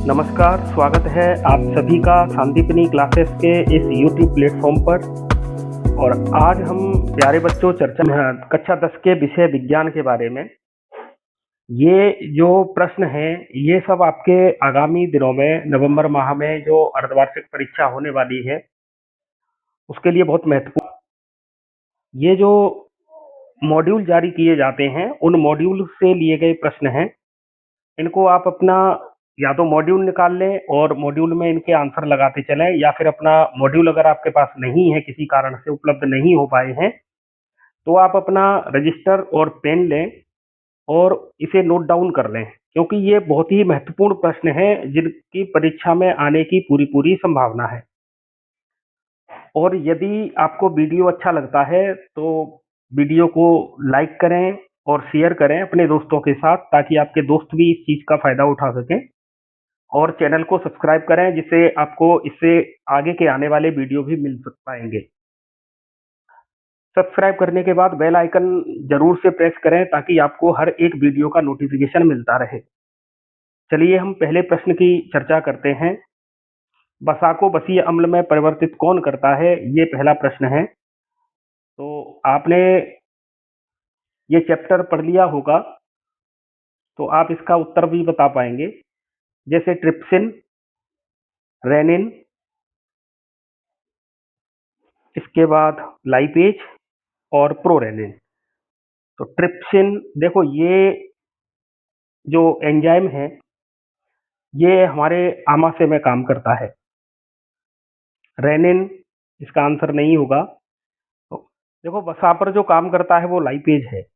नमस्कार, स्वागत है आप सभी का संदीपनी क्लासेस के इस यूट्यूब प्लेटफॉर्म पर। और आज हम प्यारे बच्चों चर्चा में कक्षा 10 के विषय विज्ञान के बारे में। ये जो प्रश्न हैं ये सब आपके आगामी दिनों में नवंबर माह में जो अर्धवार्षिक परीक्षा होने वाली है उसके लिए बहुत महत्वपूर्ण। ये जो मॉड्यूल जारी किए जाते हैं उन मॉड्यूल से लिए गए प्रश्न हैं। इनको आप अपना या तो मॉड्यूल निकाल लें और मॉड्यूल में इनके आंसर लगाते चलें, या फिर अपना मॉड्यूल अगर आपके पास नहीं है, किसी कारण से उपलब्ध नहीं हो पाए हैं, तो आप अपना रजिस्टर और पेन लें और इसे नोट डाउन कर लें, क्योंकि ये बहुत ही महत्वपूर्ण प्रश्न हैं जिनकी परीक्षा में आने की पूरी पूरी संभावना है। और यदि आपको वीडियो अच्छा लगता है तो वीडियो को लाइक करें और शेयर करें अपने दोस्तों के साथ, ताकि आपके दोस्त भी इस चीज़ का फ़ायदा उठा सकें। और चैनल को सब्सक्राइब करें जिससे आपको इससे आगे के आने वाले वीडियो भी मिल पाएंगे। सब्सक्राइब करने के बाद बेल आइकन जरूर से प्रेस करें ताकि आपको हर एक वीडियो का नोटिफिकेशन मिलता रहे। चलिए हम पहले प्रश्न की चर्चा करते हैं। वसा को बसीय अम्ल में परिवर्तित कौन करता है, ये पहला प्रश्न है। तो आपने ये चैप्टर पढ़ लिया होगा तो आप इसका उत्तर भी बता पाएंगे, जैसे ट्रिप्सिन, रेनिन, इसके बाद लाइपेज और प्रोरेनिन। तो ट्रिप्सिन, देखो ये जो एंजाइम है ये हमारे आमाशय में काम करता है। रेनिन इसका आंसर नहीं होगा। तो देखो वसा पर जो काम करता है वो लाइपेज है।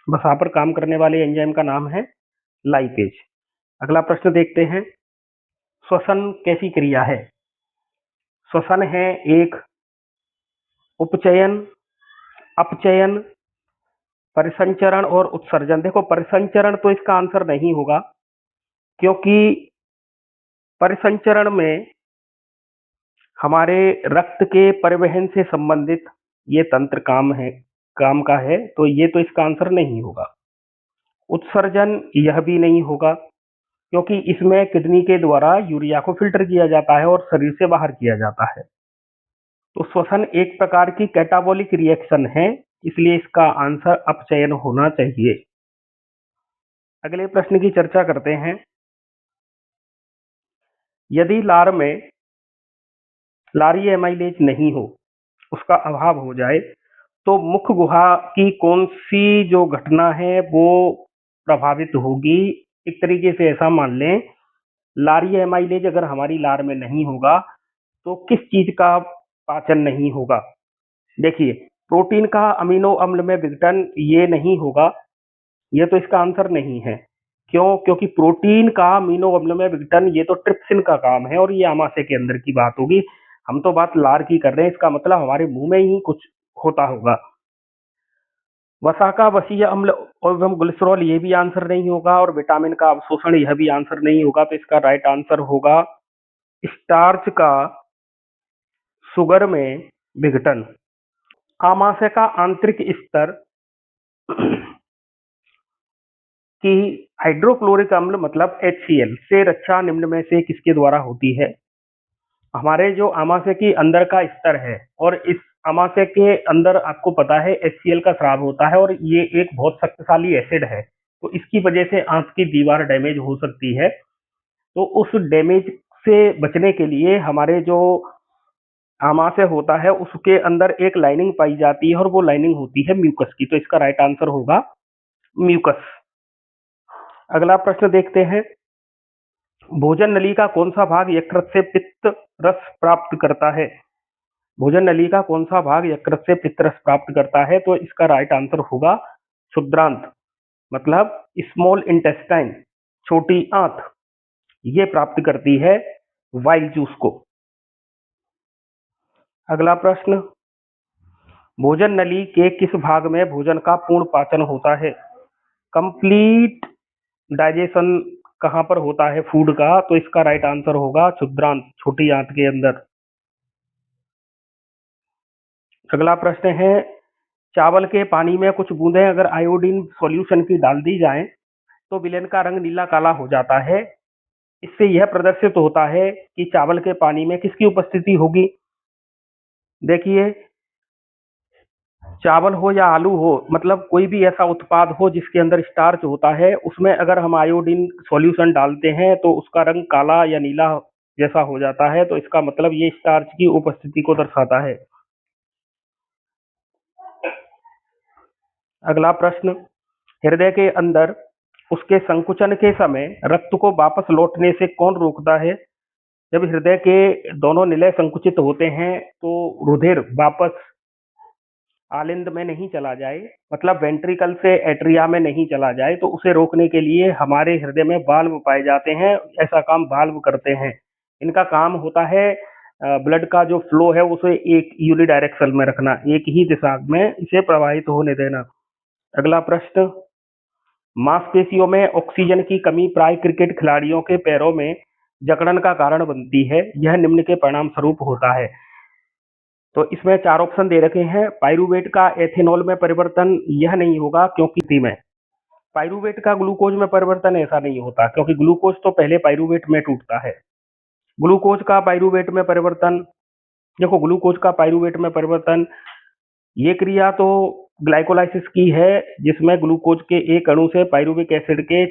वसा पर काम करने वाले एंजाइम का नाम है लाइपेज। अगला प्रश्न देखते हैं। श्वसन कैसी क्रिया है? श्वसन है एक उपचयन, अपचयन, परिसंचरण और उत्सर्जन। देखो परिसंचरण तो इसका आंसर नहीं होगा, क्योंकि परिसंचरण में हमारे रक्त के परिवहन से संबंधित ये तंत्र काम का है, तो ये तो इसका आंसर नहीं होगा। उत्सर्जन यह भी नहीं होगा, क्योंकि इसमें किडनी के द्वारा यूरिया को फिल्टर किया जाता है और शरीर से बाहर किया जाता है। तो श्वसन एक प्रकार की कैटाबॉलिक रिएक्शन है, इसलिए इसका आंसर अपचयन होना चाहिए। अगले प्रश्न की चर्चा करते हैं। यदि लार में लारीय एमाइलेज नहीं हो, उसका अभाव हो जाए, तो मुख्य गुहा की कौन सी जो घटना है वो प्रभावित होगी? एक तरीके से ऐसा मान लें, लारीय एमाइलेज अगर हमारी लार में नहीं होगा तो किस चीज का पाचन नहीं होगा? देखिए, प्रोटीन का अमीनो अम्ल में विघटन ये नहीं होगा, ये तो इसका आंसर नहीं है। क्यों? क्योंकि प्रोटीन का अमीनो अम्ल में विघटन ये तो ट्रिप्सिन का काम है और ये आमाशय के अंदर की बात होगी। हम तो बात लार की कर रहे हैं, इसका मतलब हमारे मुंह में ही कुछ होता होगा। वसा का वसीय अम्ल एवं ग्लिसरॉल ये भी आंसर नहीं होगा, और विटामिन का अवशोषण यह भी आंसर नहीं होगा। तो इसका राइट आंसर होगा स्टार्च का शुगर में विघटन। आमाशय का आंतरिक स्तर की हाइड्रोक्लोरिक अम्ल मतलब HCl से रक्षा निम्न में से किसके द्वारा होती है? हमारे जो आमाशय की अंदर का स्तर है, और इस आमाशय के अंदर आपको पता है HCl का स्राव होता है, और ये एक बहुत शक्तिशाली एसिड है, तो इसकी वजह से आंत की दीवार डैमेज हो सकती है। तो उस डैमेज से बचने के लिए हमारे जो आमाशय होता है उसके अंदर एक लाइनिंग पाई जाती है, और वो लाइनिंग होती है म्यूकस की। तो इसका राइट आंसर होगा म्यूकस। अगला प्रश्न देखते हैं। भोजन नली का कौन सा भाग यकृत से पित्त रस प्राप्त करता है? भोजन नली का कौन सा भाग यकृत से पित्त रस प्राप्त करता है? तो इसका राइट आंसर होगा क्षुद्रांत, मतलब स्मॉल इंटेस्टाइन, छोटी आंत, ये प्राप्त करती है वाइल जूस को। अगला प्रश्न। भोजन नली के किस भाग में भोजन का पूर्ण पाचन होता है? कंप्लीट डाइजेशन कहां पर होता है फूड का? तो इसका राइट आंसर होगा क्षुद्रांत, छोटी आंत के अंदर। अगला प्रश्न है। चावल के पानी में कुछ बूंदें अगर आयोडीन सॉल्यूशन की डाल दी जाएं तो विलेन का रंग नीला काला हो जाता है, इससे यह प्रदर्शित होता है कि चावल के पानी में किसकी उपस्थिति होगी। देखिए, चावल हो या आलू हो, मतलब कोई भी ऐसा उत्पाद हो जिसके अंदर स्टार्च होता है, उसमें अगर हम आयोडीन सॉल्यूशन डालते हैं तो उसका रंग काला या नीला जैसा हो जाता है, तो इसका मतलब ये स्टार्च की उपस्थिति को दर्शाता है। अगला प्रश्न, हृदय के अंदर उसके संकुचन के समय रक्त को वापस लौटने से कौन रोकता है। जब हृदय के दोनों निलय संकुचित होते हैं तो रुधिर वापस आलिंद में नहीं चला जाए, मतलब वेंट्रिकल से एट्रिया में नहीं चला जाए, तो उसे रोकने के लिए हमारे हृदय में वाल्व पाए जाते हैं। ऐसा काम वाल्व करते हैं। इनका काम होता है ब्लड का जो फ्लो है उसे एक यूनिडायरेक्शन में रखना, एक ही दिशा में इसे प्रवाहित होने देना। अगला प्रश्न, मांसपेशियों में ऑक्सीजन की कमी प्राय क्रिकेट खिलाड़ियों के पैरों में जकड़न का कारण बनती है। यह निम्न के परिणाम स्वरूप होता है। तो इसमें 4 ऑप्शन दे रखे हैं। पाइरूवेट का एथेनॉल में परिवर्तन, यह नहीं होगा क्योंकि में पाइरूवेट का ग्लूकोज में परिवर्तन ऐसा नहीं होता, क्योंकि ग्लूकोज तो पहले पाइरूवेट में टूटता है। ग्लूकोज का पाइरूवेट में परिवर्तन, देखो ग्लूकोज का पाइरूवेट में परिवर्तन, ये क्रिया तो ग्लाइकोलाइसिस की है, जिसमें ग्लूकोज के एक अणु से पाइरूविक एसिड के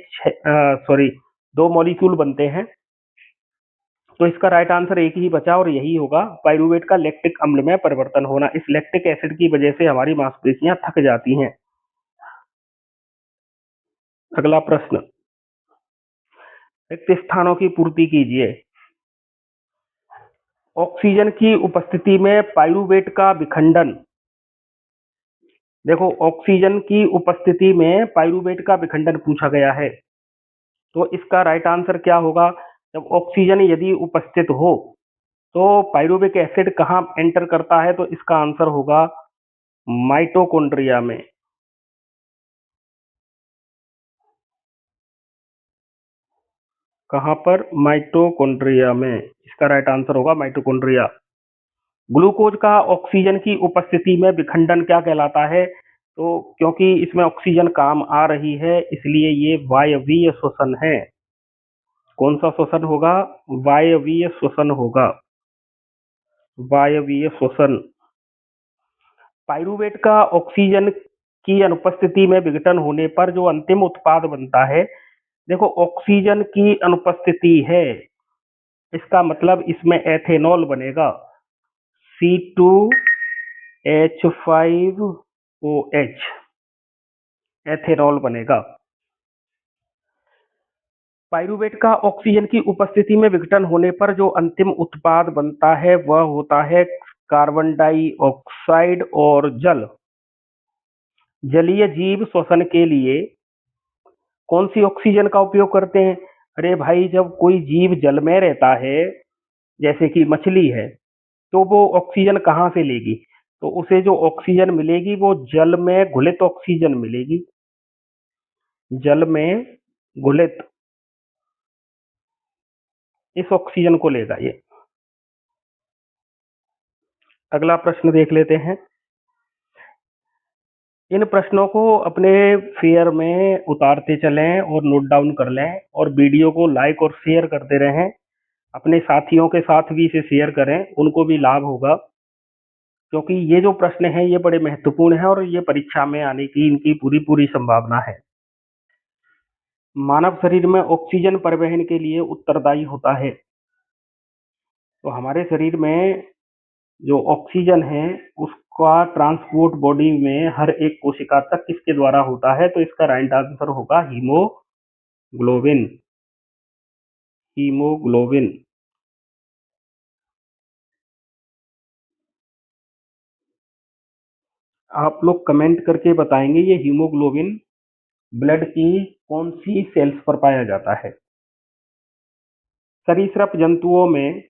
2 मॉलिक्यूल बनते हैं। तो इसका राइट आंसर एक ही बचा और यही होगा, पाइरूवेट का लैक्टिक अम्ल में परिवर्तन होना। इस लैक्टिक एसिड की वजह से हमारी मांसपेशियां थक जाती हैं। अगला प्रश्न, रिक्त स्थानों की पूर्ति कीजिए। ऑक्सीजन की उपस्थिति में पाइरूवेट का विखंडन, देखो ऑक्सीजन की उपस्थिति में पाइरूवेट का विखंडन पूछा गया है, तो इसका राइट आंसर क्या होगा। जब ऑक्सीजन यदि उपस्थित हो तो पाइरूविक एसिड कहाँ एंटर करता है, तो इसका आंसर होगा माइटोकॉन्ड्रिया में। कहाँ पर, माइटोकॉन्ड्रिया में, इसका राइट आंसर होगा माइटोकॉन्ड्रिया। ग्लूकोज का ऑक्सीजन की उपस्थिति में विखंडन क्या कहलाता है, तो क्योंकि इसमें ऑक्सीजन काम आ रही है इसलिए ये वायवीय श्वसन है। कौन सा श्वसन होगा, वायवीय श्वसन होगा, वायवीय श्वसन। पाइरूवेट का ऑक्सीजन की अनुपस्थिति में विघटन होने पर जो अंतिम उत्पाद बनता है, देखो ऑक्सीजन की अनुपस्थिति है, इसका मतलब इसमें एथेनॉल बनेगा, C2H5OH, एथेनॉल बनेगा। पाइरूवेट का ऑक्सीजन की उपस्थिति में विघटन होने पर जो अंतिम उत्पाद बनता है वह होता है कार्बन डाइऑक्साइड और जल। जलीय जीव श्वसन के लिए कौन सी ऑक्सीजन का उपयोग करते हैं। अरे भाई, जब कोई जीव जल में रहता है, जैसे कि मछली है, तो वो ऑक्सीजन कहाँ से लेगी, तो उसे जो ऑक्सीजन मिलेगी वो जल में घुलित ऑक्सीजन मिलेगी, जल में घुलित इस ऑक्सीजन को लेगा ये। अगला प्रश्न देख लेते हैं। इन प्रश्नों को अपने फेयर में उतारते चलें और नोट डाउन कर लें, और वीडियो को लाइक और शेयर करते रहें। अपने साथियों के साथ भी इसे शेयर करें, उनको भी लाभ होगा, क्योंकि ये जो प्रश्न हैं ये बड़े महत्वपूर्ण हैं और ये परीक्षा में आने की इनकी पूरी पूरी संभावना है। मानव शरीर में ऑक्सीजन परिवहन के लिए उत्तरदायी होता है। तो हमारे शरीर में जो ऑक्सीजन है उसका ट्रांसपोर्ट बॉडी में हर एक कोशिका तक किसके द्वारा होता है, तो इसका राइट आंसर होगा हीमोग्लोबिन, हीमोग्लोबिन। आप लोग कमेंट करके बताएंगे ये हीमोग्लोबिन ब्लड की कौन सी सेल्स पर पाया जाता है। सरीसृप जंतुओं में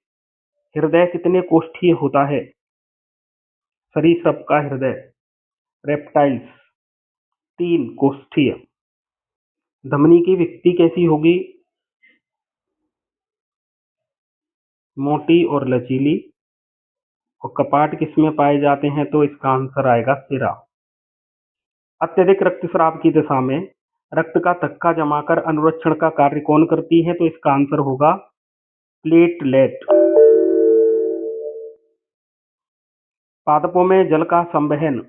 हृदय कितने कोष्ठीय होता है। सरीसृप का हृदय, रेप्टाइल्स, 3 कोष्ठीय। धमनी की विकृति कैसी होगी, मोटी और लचीली। और कपाट किसमें पाए जाते हैं, तो इसका आंसर आएगा सिरा। अत्यधिक रक्तस्राव की दशा में रक्त का थक्का जमाकर अनुरक्षण का कार्य कौन करती है? तो इसका आंसर होगा प्लेटलेट। पादपों में जल का संवहन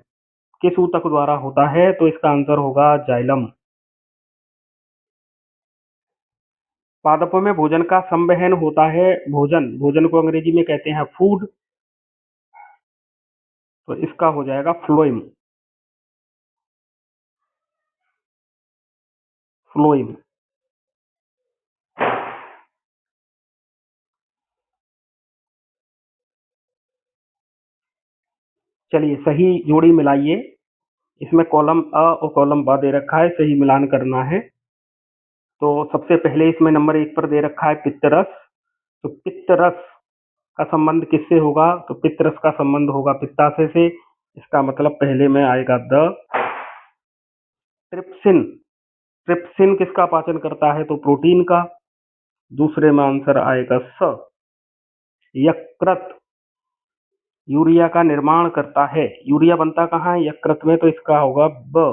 किस ऊतक द्वारा होता है? तो इसका आंसर होगा जाइलम। पादपों में भोजन का संवहन होता है, भोजन को अंग्रेजी में कहते हैं फूड, तो इसका हो जाएगा फ्लोएम। फ्लोएम। चलिए सही जोड़ी मिलाइए। इसमें कॉलम अ और कॉलम ब दे रखा है, सही मिलान करना है। तो सबसे पहले इसमें नंबर 1 पर दे रखा है पित्तरस। तो पित्तरस का संबंध किससे होगा? तो पित्तरस का संबंध होगा पित्ताशय से। इसका मतलब पहले में आएगा द। ट्रिप्सिन। ट्रिप्सिन किसका पाचन करता है? तो प्रोटीन का। दूसरे में आंसर आएगा स। यकृत यूरिया का निर्माण करता है। यूरिया बनता कहाँ है? यकृत में, तो इसका होगा ब।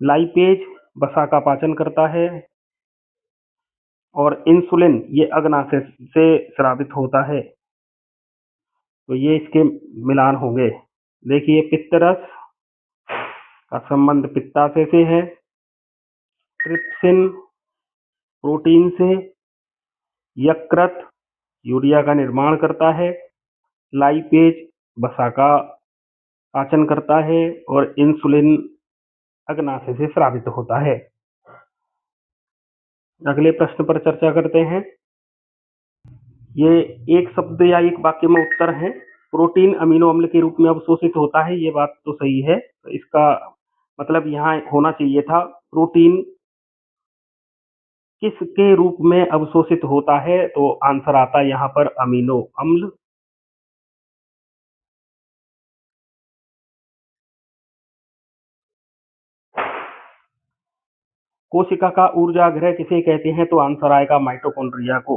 लाइपेज वसा का पाचन करता है। और इंसुलिन ये अग्नाशय से स्रावित होता है। तो ये इसके मिलान होंगे। देखिए पित्तरस का संबंध पित्ताशय से है, ट्रिप्सिन प्रोटीन से, यकृत यूरिया का निर्माण करता है, लाइपेज वसा का पाचन करता है और इंसुलिन अग्नाशय से स्रावित होता है। अगले प्रश्न पर चर्चा करते हैं। ये एक शब्द या एक वाक्य में उत्तर है। प्रोटीन अमीनो अम्ल के रूप में अवशोषित होता है, ये बात तो सही है। तो इसका मतलब यहाँ होना चाहिए था प्रोटीन किसके रूप में अवशोषित होता है? तो आंसर आता है यहाँ पर अमीनो अम्ल। कोशिका का ऊर्जा गृह किसे कहते हैं? तो आंसर आएगा माइटोकॉन्ड्रिया को।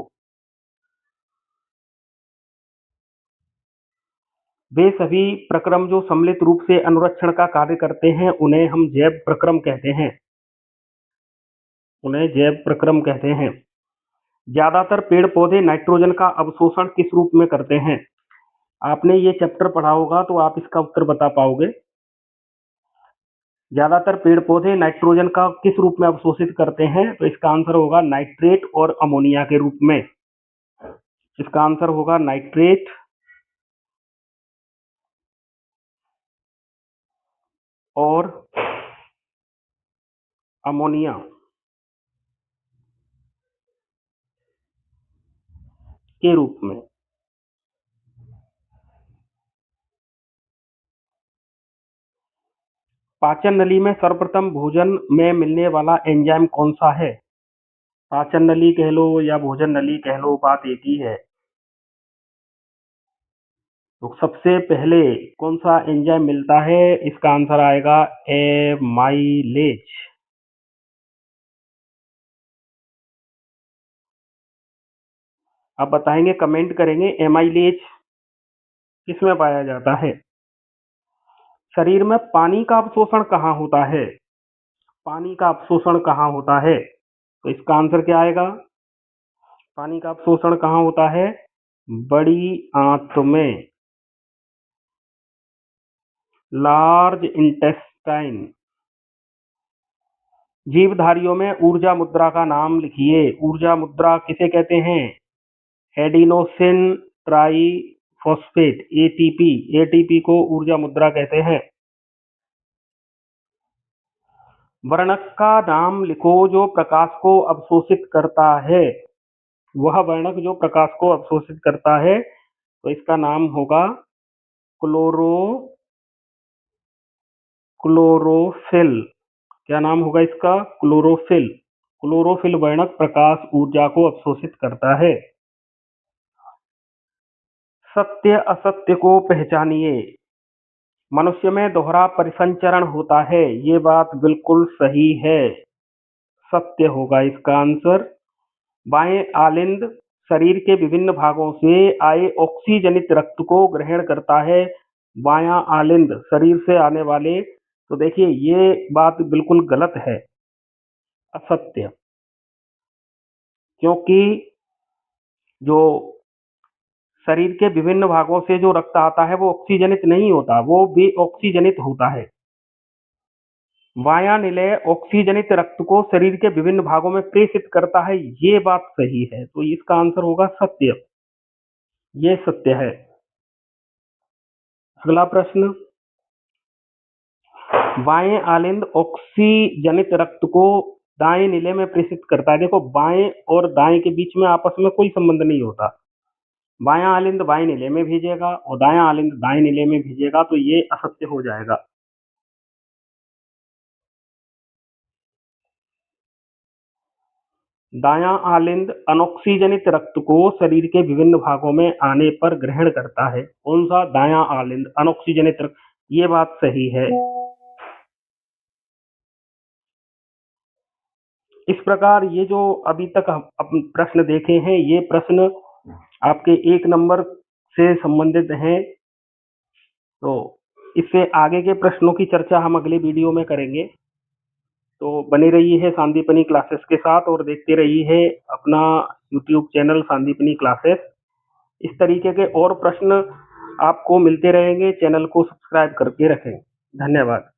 वे सभी प्रक्रम जो सम्मिलित रूप से अनुरक्षण का कार्य करते हैं उन्हें हम जैव प्रक्रम कहते हैं। उन्हें जैव प्रक्रम कहते हैं। ज्यादातर पेड़ पौधे नाइट्रोजन का अवशोषण किस रूप में करते हैं? आपने ये चैप्टर पढ़ा होगा तो आप इसका उत्तर बता पाओगे। ज्यादातर पेड़ पौधे नाइट्रोजन का किस रूप में अवशोषित करते हैं? तो इसका आंसर होगा नाइट्रेट और अमोनिया के रूप में। इसका आंसर होगा नाइट्रेट और अमोनिया के रूप में। पाचन नली में सर्वप्रथम भोजन में मिलने वाला एंजाइम कौन सा है? पाचन नली कह लो या भोजन नली कह लो, बात एक ही है। तो सबसे पहले कौन सा एंजाइम मिलता है? इसका आंसर आएगा एमाइलेज। आप बताएंगे, कमेंट करेंगे एमाइलेज किसमें पाया जाता है? शरीर में पानी का अवशोषण कहाँ होता है? पानी का अवशोषण कहाँ होता है? तो इसका आंसर क्या आएगा? पानी का अवशोषण कहाँ होता है? बड़ी आंत में, लार्ज इंटेस्टाइन। जीवधारियों में ऊर्जा मुद्रा का नाम लिखिए। ऊर्जा मुद्रा किसे कहते हैं? Adenosine triphosphate, ATP. एटीपी को ऊर्जा मुद्रा कहते हैं। वर्णक का नाम लिखो जो प्रकाश को अवशोषित करता है। वह वर्णक जो प्रकाश को अवशोषित करता है, तो इसका नाम होगा क्लोरोफिल। क्या नाम होगा इसका? क्लोरोफिल। क्लोरोफिल वर्णक प्रकाश ऊर्जा को अवशोषित करता है। सत्य असत्य को पहचानिए। मनुष्य में दोहरा परिसंचरण होता है, ये बात बिल्कुल सही है। सत्य होगा इसका आंसर। बाएं आलिंद शरीर के विभिन्न भागों से आए ऑक्सीजनित रक्त को ग्रहण करता है। बायां आलिंद शरीर से आने वाले तो देखिए ये बात बिल्कुल गलत है, असत्य। क्योंकि जो शरीर के विभिन्न भागों से जो रक्त आता है वो ऑक्सीजनित नहीं होता, वो बेऑक्सीजनित होता है। वायुनिलय ऑक्सीजनित रक्त को शरीर के विभिन्न भागों में प्रेषित करता है, ये बात सही है। तो इसका आंसर होगा सत्य, ये सत्य है। अगला प्रश्न, बाएं आलिंद ऑक्सीजनित रक्त को दाएं नीले में प्रेषित करता है। देखो बाएं और दाएं के बीच में आपस में कोई संबंध नहीं होता। बायां आलिंद बाएं नीले में भेजेगा और दायां आलिंद दाएं नीले में भेजेगा, तो ये असत्य हो जाएगा। दायां आलिंद अनऑक्सीजनित रक्त को शरीर के विभिन्न भागों में आने पर ग्रहण करता है। कौन सा? दायां आलिंद अनऑक्सीजनित रक्त। ये बात सही है। इस प्रकार ये जो अभी तक हम प्रश्न देखे हैं, ये प्रश्न आपके 1 नंबर से संबंधित हैं। तो इससे आगे के प्रश्नों की चर्चा हम अगले वीडियो में करेंगे। तो बने रहिए संदीपनी क्लासेस के साथ और देखते रहिए अपना यूट्यूब चैनल संदीपनी क्लासेस। इस तरीके के और प्रश्न आपको मिलते रहेंगे। चैनल को सब्सक्राइब करके रखें। धन्यवाद।